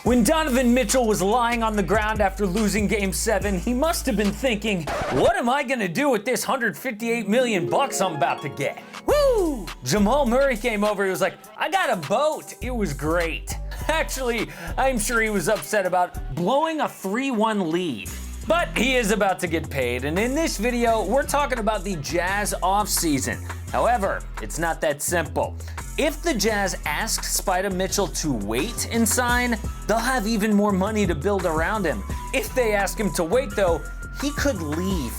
When Donovan Mitchell was lying on the ground after losing Game 7, he must have been thinking, what am I gonna do with this $158 million I'm about to get? Woo! Jamal Murray came over, he was like, I got a boat. It was great. Actually, I'm sure he was upset about blowing a 3-1 lead. But he is about to get paid, and in this video, we're talking about the Jazz offseason. However, it's not that simple. If the Jazz ask Spider Mitchell to wait and sign, they'll have even more money to build around him. If they ask him to wait though, he could leave.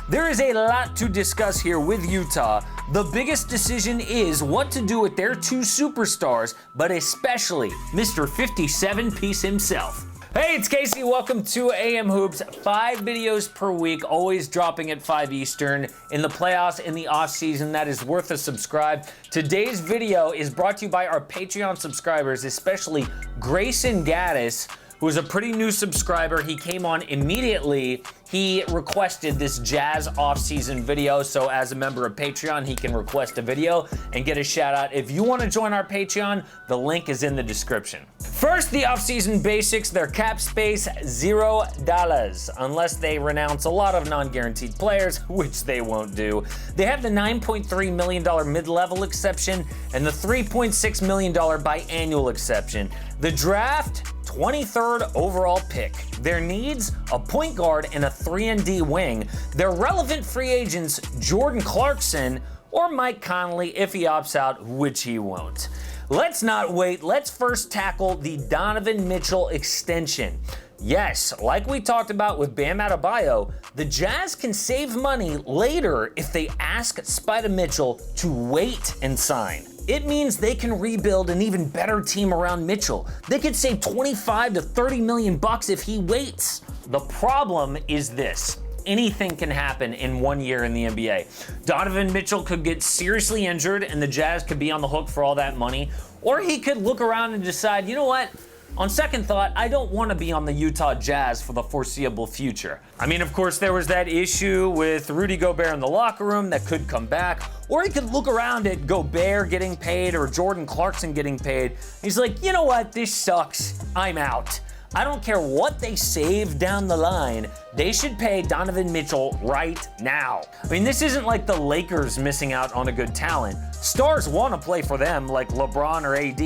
There is a lot to discuss here with Utah. The biggest decision is what to do with their two superstars, but especially Mr. 57-piece himself. Hey, it's Casey. Welcome to AM Hoops. 5 videos per week, always dropping at 5 Eastern. In the playoffs, in the offseason, that is worth a subscribe. Today's video is brought to you by our Patreon subscribers, especially Grayson Gaddis, who is a pretty new subscriber. He came on immediately. He requested this Jazz offseason video, so as a member of Patreon, he can request a video and get a shout out. If you want to join our Patreon, the link is in the description. First, the offseason basics. Their cap space, $0, unless they renounce a lot of non-guaranteed players, which they won't do. They have the $9.3 million mid-level exception and the $3.6 million biannual exception. The draft, 23rd overall pick. Their needs, a point guard and a 3-and-D wing. Their relevant free agents, Jordan Clarkson or Mike Conley if he opts out, which he won't. Let's not wait. Let's first tackle the Donovan Mitchell extension. Yes, like we talked about with Bam Adebayo, the Jazz can save money later if they ask Spider Mitchell to wait and sign. It means they can rebuild an even better team around Mitchell. They could save 25 to 30 million bucks if he waits. The problem is this. Anything can happen in 1 year in the NBA. Donovan Mitchell could get seriously injured and the Jazz could be on the hook for all that money. Or he could look around and decide, you know what? On second thought, I don't want to be on the Utah Jazz for the foreseeable future. I mean, of course, there was that issue with Rudy Gobert in the locker room that could come back. Or he could look around at Gobert getting paid or Jordan Clarkson getting paid. He's like, you know what? This sucks. I'm out. I don't care what they save down the line. They should pay Donovan Mitchell right now. I mean, this isn't like the Lakers missing out on a good talent. Stars want to play for them like LeBron or AD.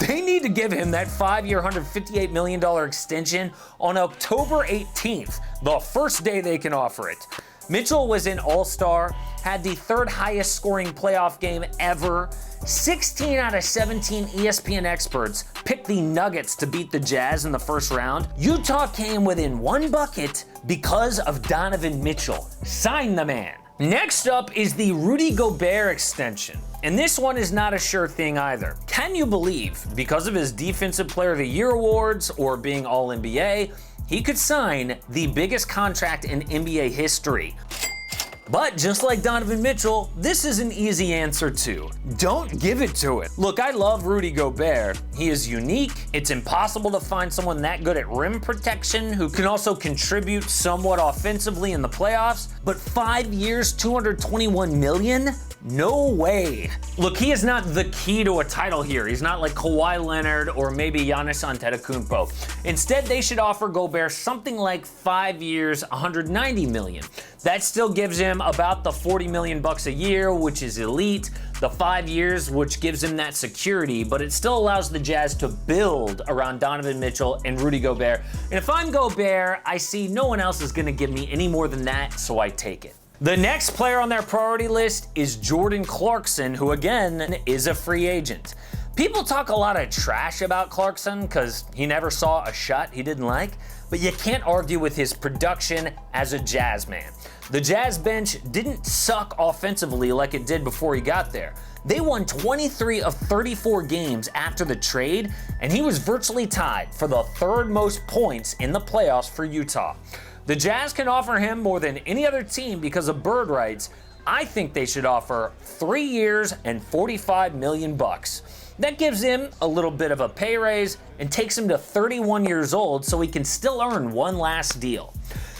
They need to give him that 5-year, $158 million extension on October 18th, the first day they can offer it. Mitchell was an all-star, had the 3rd highest scoring playoff game ever. 16 out of 17 ESPN experts picked the Nuggets to beat the Jazz in the first round. Utah came within 1 bucket because of Donovan Mitchell. Sign the man. Next up is the Rudy Gobert extension. And this one is not a sure thing either. Can you believe, because of his Defensive Player of the Year awards or being All-NBA, he could sign the biggest contract in NBA history? But just like Donovan Mitchell, this is an easy answer too. Don't give it to him. Look, I love Rudy Gobert. He is unique. It's impossible to find someone that good at rim protection who can also contribute somewhat offensively in the playoffs. But 5 years, $221 million? No way. Look, he is not the key to a title here. He's not like Kawhi Leonard or maybe Giannis Antetokounmpo. Instead, they should offer Gobert something like 5 years, $190 million. That still gives him about the 40 million bucks a year, which is elite. The 5 years, which gives him that security, but it still allows the Jazz to build around Donovan Mitchell and Rudy Gobert. And if I'm Gobert, I see no one else is gonna give me any more than that, so I take it. The next player on their priority list is Jordan Clarkson, who again is a free agent. People talk a lot of trash about Clarkson because he never saw a shot he didn't like, but you can't argue with his production as a Jazz man. The Jazz bench didn't suck offensively like it did before he got there. They won 23 of 34 games after the trade, and he was virtually tied for the 3rd most points in the playoffs for Utah. The Jazz can offer him more than any other team because of bird rights. I think they should offer 3 years and 45 million bucks. That gives him a little bit of a pay raise and takes him to 31 years old so he can still earn one last deal.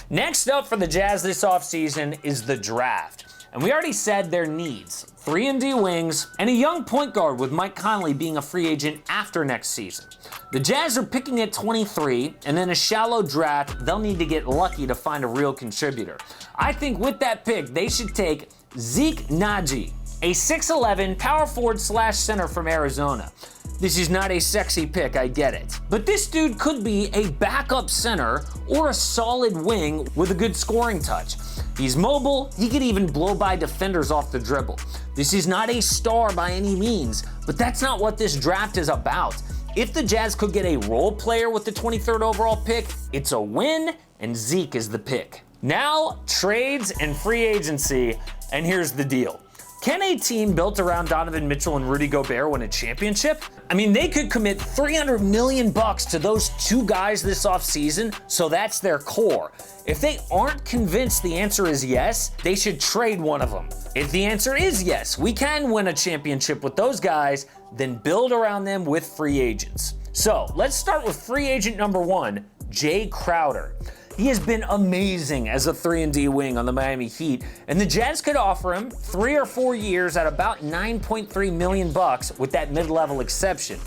Next up for the Jazz this offseason is the draft. And we already said their needs. 3-and-D wings, and a young point guard with Mike Conley being a free agent after next season. The Jazz are picking at 23, and in a shallow draft, they'll need to get lucky to find a real contributor. I think with that pick, they should take Zeke Naji, a 6'11" power forward / center from Arizona. This is not a sexy pick, I get it. But this dude could be a backup center or a solid wing with a good scoring touch. He's mobile, he could even blow by defenders off the dribble. This is not a star by any means, but that's not what this draft is about. If the Jazz could get a role player with the 23rd overall pick, it's a win, and Zeke is the pick. Now, trades and free agency, and here's the deal. Can a team built around Donovan Mitchell and Rudy Gobert win a championship? I mean, they could commit $300 million to those two guys this offseason, so that's their core. If they aren't convinced the answer is yes, they should trade one of them. If the answer is yes, we can win a championship with those guys, then build around them with free agents. So let's start with free agent number 1, Jay Crowder. He has been amazing as a 3-and-D wing on the Miami Heat, and the Jazz could offer him 3 or 4 years at about $9.3 million with that mid-level exception.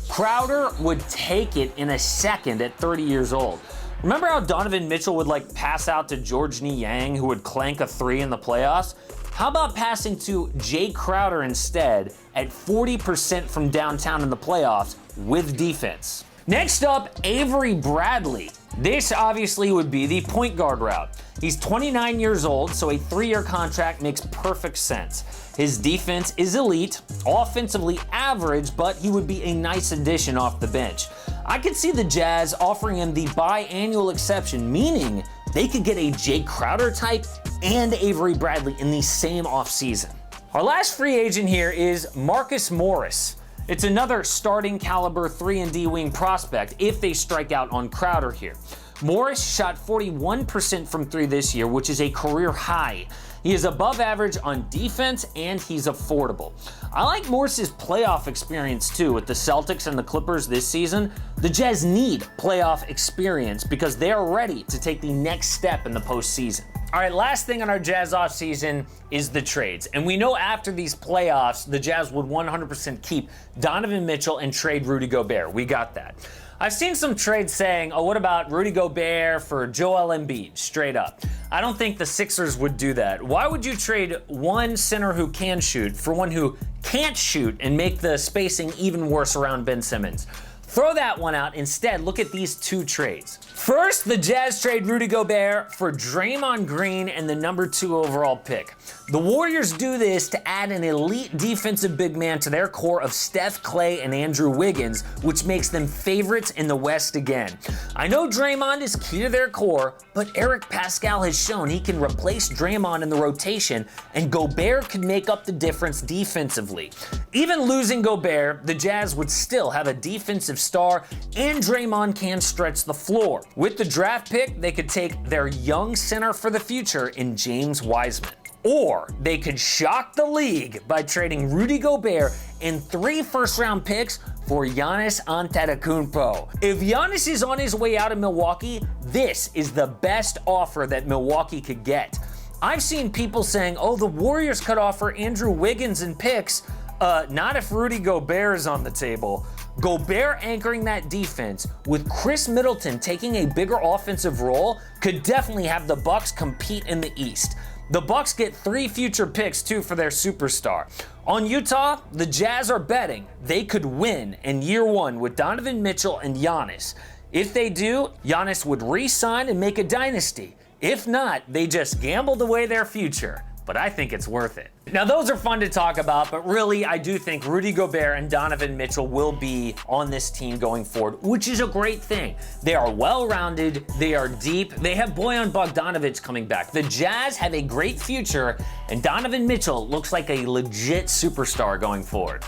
Crowder would take it in a second at 30 years old. Remember how Donovan Mitchell would pass out to George Niang, who would clank a 3 in the playoffs? How about passing to Jay Crowder instead at 40% from downtown in the playoffs with defense? Next up, Avery Bradley. This obviously would be the point guard route. He's 29 years old, so a 3-year contract makes perfect sense. His defense is elite, offensively average, but he would be a nice addition off the bench. I could see the Jazz offering him the biannual exception, meaning they could get a Jay Crowder type and Avery Bradley in the same offseason. Our last free agent here is Marcus Morris. It's another starting caliber 3-and-D wing prospect if they strike out on Crowder here. Morris shot 41% from 3 this year, which is a career high. He is above average on defense and he's affordable. I like Morris's playoff experience too. With the Celtics and the Clippers this season, the Jazz need playoff experience because they are ready to take the next step in the postseason. All right, last thing on our Jazz offseason is the trades. And we know after these playoffs, the Jazz would 100% keep Donovan Mitchell and trade Rudy Gobert. We got that. I've seen some trades saying, oh, what about Rudy Gobert for Joel Embiid, straight up. I don't think the Sixers would do that. Why would you trade one center who can shoot for one who can't shoot and make the spacing even worse around Ben Simmons? Throw that one out. Instead, look at these 2 trades. First, the Jazz trade Rudy Gobert for Draymond Green and the number 2 overall pick. The Warriors do this to add an elite defensive big man to their core of Steph, Clay, and Andrew Wiggins, which makes them favorites in the West again. I know Draymond is key to their core, but Eric Pascal has shown he can replace Draymond in the rotation, and Gobert could make up the difference defensively. Even losing Gobert, the Jazz would still have a defensive star, and Draymond can stretch the floor. With the draft pick, they could take their young center for the future in James Wiseman. Or they could shock the league by trading Rudy Gobert and 3 first-round picks for Giannis Antetokounmpo. If Giannis is on his way out of Milwaukee, this is the best offer that Milwaukee could get. I've seen people saying, oh, the Warriors could offer Andrew Wiggins and picks. Not if Rudy Gobert is on the table. Gobert anchoring that defense with Chris Middleton taking a bigger offensive role could definitely have the Bucks compete in the East. The Bucks get 3 future picks too for their superstar. On Utah, the Jazz are betting they could win in year 1 with Donovan Mitchell and Giannis. If they do, Giannis would re-sign and make a dynasty. If not, they just gambled away their future. But I think it's worth it. Now, those are fun to talk about, but really, I do think Rudy Gobert and Donovan Mitchell will be on this team going forward, which is a great thing. They are well-rounded, they are deep, they have Bojan Bogdanovic coming back. The Jazz have a great future, and Donovan Mitchell looks like a legit superstar going forward.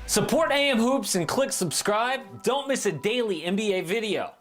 Support AM Hoops and click subscribe. Don't miss a daily NBA video.